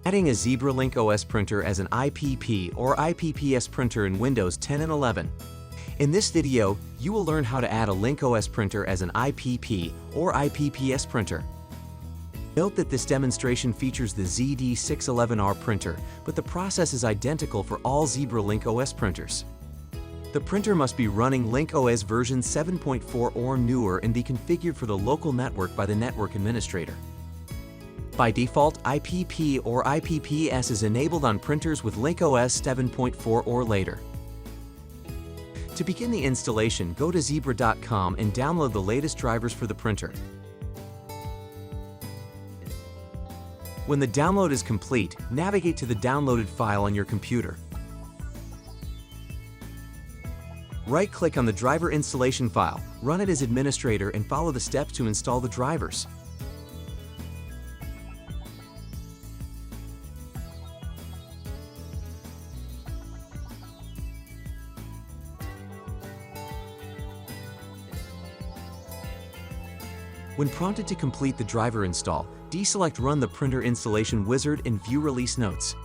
Adding a Zebra Link OS printer as an IPP or IPPS printer in Windows 10 and 11. In this video, you will learn how to add a Link OS printer as an IPP or IPPS printer. Note that this demonstration features the ZD611R printer, but the process is identical for all Zebra Link OS printers. The printer must be running Link OS version 7.4 or newer and be configured for the local network by the network administrator. By default, IPP or IPPS is enabled on printers with Link OS 7.4 or later. To begin the installation, go to zebra.com and download the latest drivers for the printer. When the download is complete, navigate to the downloaded file on your computer. Right-click on the driver installation file, run it as administrator, and follow the steps to install the drivers. When prompted to complete the driver install, deselect Run the Printer Installation Wizard and view Release Notes.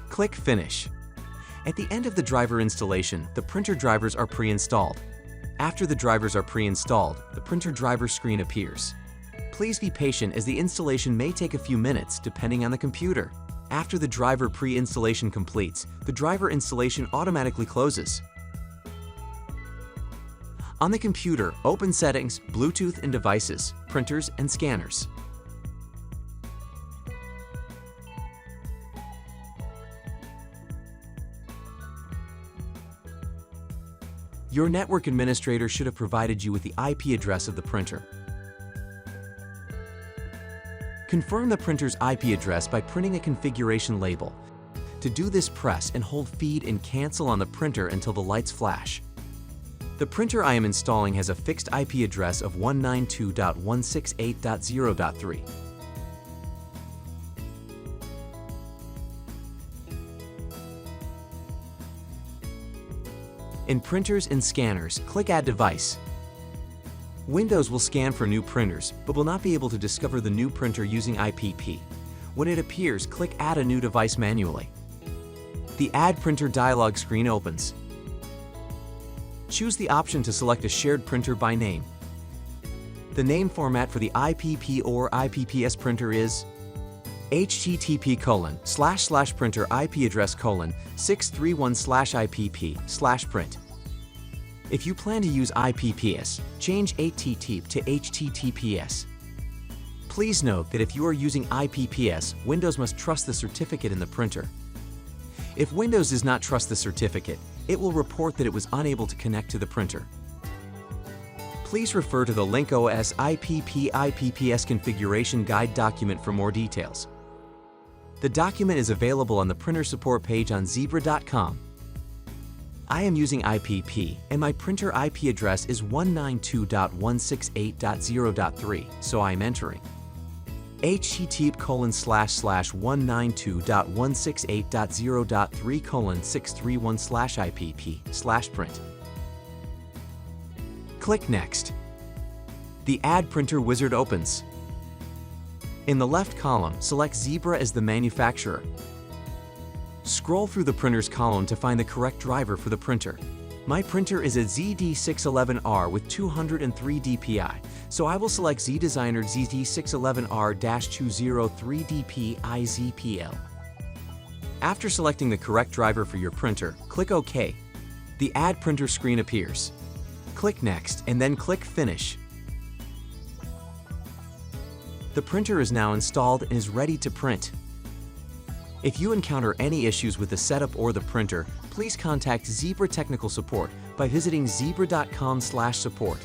Click Finish. At the end of the driver installation, the printer drivers are pre-installed. After the drivers are pre-installed, the printer driver screen appears. Please be patient as the installation may take a few minutes depending on the computer. After the driver pre-installation completes, the driver installation automatically closes. On the computer, open Settings, Bluetooth and Devices, Printers and Scanners. Your network administrator should have provided you with the IP address of the printer. Confirm the printer's IP address by printing a configuration label. To do this, press and hold Feed and Cancel on the printer until the lights flash. The printer I am installing has a fixed IP address of 192.168.0.3. In Printers and Scanners, click Add Device. Windows will scan for new printers, but will not be able to discover the new printer using IPP. When it appears, click Add a new device manually. The Add Printer dialog screen opens. Choose the option to select a shared printer by name. The name format for the IPP or IPPS printer is http://printer IP address: 631/IPP/print. If you plan to use IPPS, change HTTP to HTTPS. Please note that if you are using IPPS, Windows must trust the certificate in the printer. If Windows does not trust the certificate, it will report that it was unable to connect to the printer. Please refer to the Link OS IPP IPPS configuration guide document for more details. The document is available on the printer support page on zebra.com. I am using IPP, and my printer IP address is 192.168.0.3, so I am entering http://192.168.0.3:631/IPP/print. Click Next. The Add Printer wizard opens. In the left column, select Zebra as the manufacturer. Scroll through the printer's column to find the correct driver for the printer. My printer is a ZD611R with 203 dpi, so I will select ZDesigner ZD611R-203 DP-IZPL. After selecting the correct driver for your printer, click OK. The Add Printer screen appears. Click Next and then click Finish. The printer is now installed and is ready to print. If you encounter any issues with the setup or the printer, please contact Zebra Technical Support by visiting zebra.com/support.